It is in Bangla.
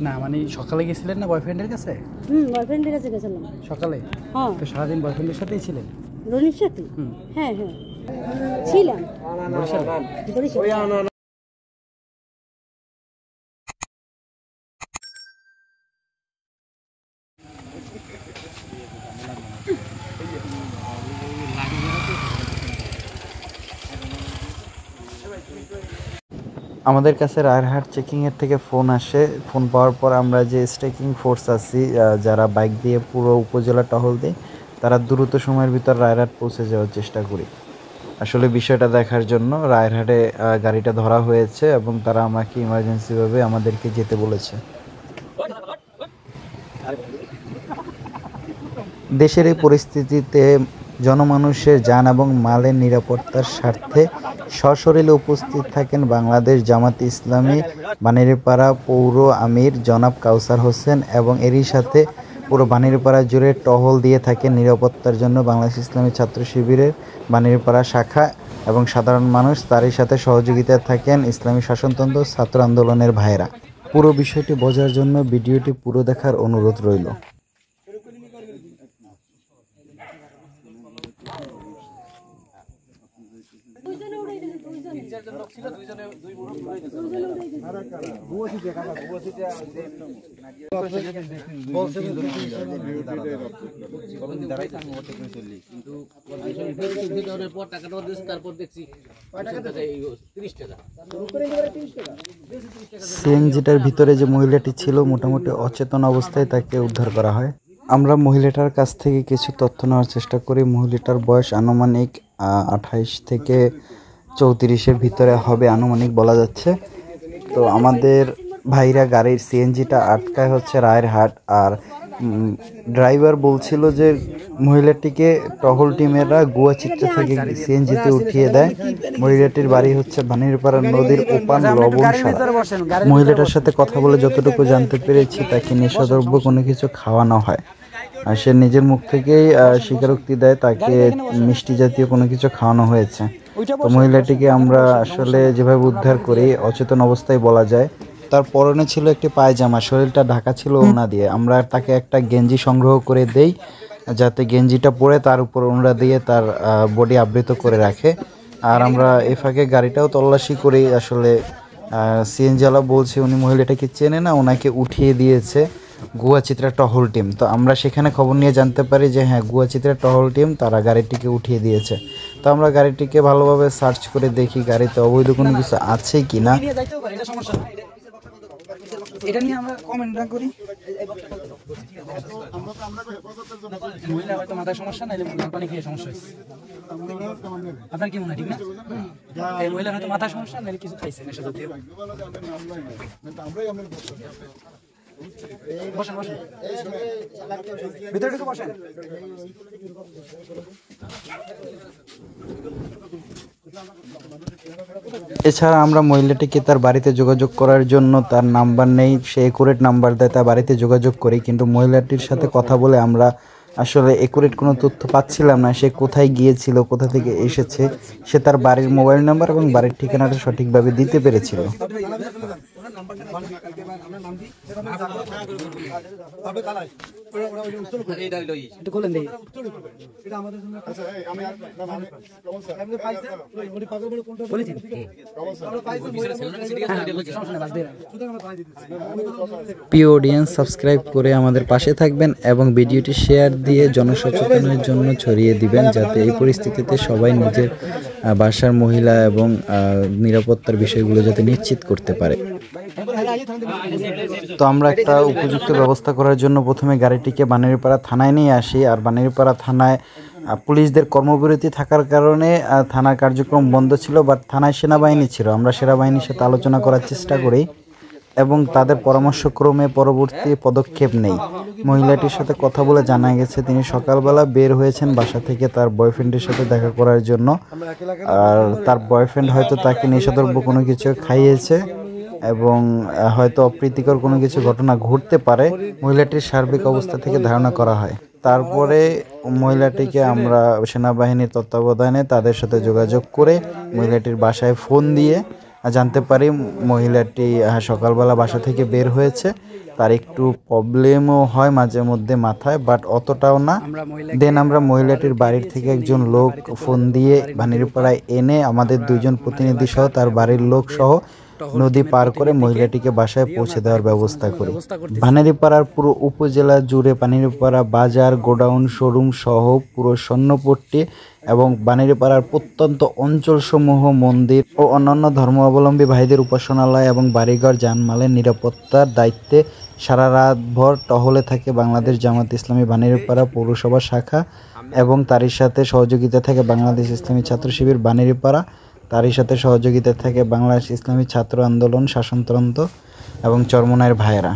না মানে সকালে গেছিলেন না বয়ফ্রেন্ডের কাছে? বয়ফ্রেন্ডের কাছে গেছিলাম সকালে। হ্যাঁ। তো সারাদিন বয়ফ্রেন্ডের সাথেই ছিলেন? রনির সাথে? হ্যাঁ হ্যাঁ ছিলাম। বরিশালে। আমাদের কাছে রায়রহাট চেকিংয়ের থেকে ফোন আসে। ফোন পাওয়ার পর আমরা যে স্ট্রাইকিং ফোর্স আছি যারা বাইক দিয়ে পুরো উপজেলা টহল দেয়, তারা দ্রুত সময়ের ভিতর রায়রহাট পৌঁছে যাওয়ার চেষ্টা করি। আসলে বিষয়টা দেখার জন্য রায়রহাটে গাড়িটা ধরা হয়েছে এবং তারা আমাকে ইমার্জেন্সিভাবে আমাদেরকে যেতে বলেছে। দেশের এই পরিস্থিতিতে জনমানুষের যান এবং মালের নিরাপত্তার স্বার্থে সশরীরে উপস্থিত থাকেন বাংলাদেশ জামাতে ইসলামী বানেরপাড়া পৌর আমির জনাব কাউসার হোসেন এবং এরই সাথে পুরো বানেরপাড়া জুড়ে টহল দিয়ে থাকেন নিরাপত্তার জন্য বাংলাদেশ ইসলামী ছাত্র শিবিরের বানেরপাড়া শাখা এবং সাধারণ মানুষ। তারই সাথে সহযোগিতায় থাকেন ইসলামী শাসনতন্ত্র ছাত্র আন্দোলনের ভাইয়েরা। পুরো বিষয়টি বোঝার জন্য ভিডিওটি পুরো দেখার অনুরোধ রইল। সিএনজিটার ভিতরে যে মহিলাটি ছিল মোটামুটি অচেতন অবস্থায় তাকে উদ্ধার করা হয়। আমরা মহিলাটার কাছ থেকে কিছু তথ্য নেওয়ার চেষ্টা করি। মহিলাটার বয়স আনুমানিক 28 থেকে 34-এর ভিতরে হবে আনুমানিক বলা যাচ্ছে। তো আমাদের ভাইরা গাড়ির সিএনজিটা আটকায় হচ্ছে রায়েরহাট, আর ড্রাইভার বলছিল যে মহিলাটিকে টহল টিমেরা গুয়াচিত্রা থেকে সিএনজিতে উঠিয়ে দেয়। মহিলাটির বাড়ি হচ্ছে বানেরপাড়া নদীর ওপার লবণসারা। মহিলাটার সাথে কথা বলে যতটুকু জানতে পেরেছি তাকে নেশাদ্রব্য কোনো কিছু খাওয়ানো হয়, আর সে নিজের মুখ থেকেই স্বীকারোক্তি দেয় তাকে মিষ্টি জাতীয় কোনো কিছু খাওয়ানো হয়েছে। তো মহিলাটিকে আমরা আসলে যেভাবে উদ্ধার করি অচেতন অবস্থায় বলা যায়। তার পরনে ছিল একটি পায়জামা, শরীরটা ঢাকা ছিল ওড়না দিয়ে। আমরা তাকে একটা গেঞ্জি সংগ্রহ করে দেই যাতে গেঞ্জিটা পরে তার উপর ওড়না দিয়ে তার বডি আবৃত করে রাখে। আর আমরা এ ফাঁকে গাড়িটাও তল্লাশি করি। আসলে সিএনজিওয়ালা বলছে উনি মহিলাটাকে চেনে না, ওনাকে উঠিয়ে দিয়েছে গুয়াচিত্রা টহল টিম। তো আমরা সেখানে খবর নিয়ে জানতে পারি যে হ্যাঁ, গুয়াচিত্রা টহল টিম তারা গাড়িটিকে উঠিয়ে দিয়েছে। তো আমরা গাড়িটিকে ভালোভাবে সার্চ করে দেখি গাড়িতে অবৈধ কোনো কিছু আছে কি না। এটা নিয়ে আমরা কমেন্ট না করি। মহিলা হয়তো মাথায় সমস্যা, নাইলে পানি খেয়ে সমস্যা হয়েছে। আপনার কি মনে হয় ঠিক না? এই মহিলার হয়তো মাথায় সমস্যা, নাইলে কিছু খাইছে নেশা জাতীয়। বসেন বসেন, ভিতরে ঢুকে বসেন। এছাড়া আমরা মহিলাটিকে তার বাড়িতে যোগাযোগ করার জন্য, তার নাম্বার নেই, সে একুরেট নাম্বার দেয়, তার বাড়িতে যোগাযোগ করি। কিন্তু মহিলাটির সাথে কথা বলে আমরা আসলে একুরেট কোনো তথ্য পাচ্ছিলাম না। সে কোথায় গিয়েছিল, কোথা থেকে এসেছে, সে তার বাড়ির মোবাইল নাম্বার এবং বাড়ির ঠিকানাটা সঠিকভাবে দিতে পেরেছিল। প্রিয় অডিয়েন্স, সাবস্ক্রাইব করে আমাদের পাশে থাকবেন এবং ভিডিওটি শেয়ার দিয়ে জনসচেতনের জন্য ছড়িয়ে দিবেন, যাতে এই পরিস্থিতিতে সবাই নিজের বাসার মহিলা এবং নিরাপত্তার বিষয়গুলো যাতে নিশ্চিত করতে পারে। তো আমরা একটা উপযুক্ত ব্যবস্থা করার জন্য প্রথমে গাড়িটিকে বানেরপাড়া থানায় নিয়ে আসি। আর বানেরপাড়া থানায় পুলিশদের কর্মবিরতি থাকার কারণে থানার কার্যক্রম বন্ধ ছিল, বাট থানায় সেনাবাহিনী ছিল। আমরা সেনাবাহিনীর সাথে আলোচনা করার চেষ্টা করি এবং তাদের পরামর্শক্রমে পরবর্তী পদক্ষেপ নেই। মহিলাটির সাথে কথা বলে জানা গেছে তিনি সকালবেলা বের হয়েছেন বাসা থেকে তার বয়ফ্রেন্ডের সাথে দেখা করার জন্য। আর তার বয়ফ্রেন্ড হয়তো তাকে নেশাদ্রব্য কোনো কিছু খাইয়েছে এবং হয়তো অপ্রীতিকর কোনো কিছু ঘটনা ঘটতে পারে, মহিলাটির সার্বিক অবস্থা থেকে ধারণা করা হয়। তারপরে মহিলাটিকে আমরা সেনাবাহিনীর তত্ত্বাবধানে তাদের সাথে যোগাযোগ করে মহিলাটির বাসায় ফোন দিয়ে জানতে পারি মহিলাটি সকালবেলা বাসা থেকে বের হয়েছে, তার একটু প্রবলেমও হয় মাঝে মধ্যে মাথায়, বাট অতটাও না। দেন আমরা মহিলাটির বাড়ির থেকে একজন লোক ফোন দিয়ে ভানিরপাড়ায় এনে আমাদের 2 জন প্রতিনিধি সহ তার বাড়ির লোক সহ নদী পার করে মহিলাটিকে বাসায় পৌঁছে দেওয়ার ব্যবস্থা করি। ভানিরপাড়ার পুরো উপজেলা জুড়ে ভানিরপাড়া বাজার, গোডাউন, শোরুম সহ পুরো স্বর্ণপট্টি এবং বানিরপাড়ার প্রত্যন্ত অঞ্চলসমূহ মন্দির ও অন্যান্য ধর্মাবলম্বী ভাইদের উপাসনালয় এবং বাড়িঘর জানমালের নিরাপত্তার দায়িত্বে সারা রাতভর টহলে থাকে বাংলাদেশ জামাত ইসলামী বানিরপাড়া পৌরসভা শাখা এবং তারই সাথে সহযোগিতা থাকে বাংলাদেশ ইসলামী ছাত্র শিবির বানিরপাড়া, তারই সাথে সহযোগিতা থাকে বাংলাদেশ ইসলামী ছাত্র আন্দোলন শাসনতন্ত্র এবং চরমোনাইয়ের ভাইয়েরা।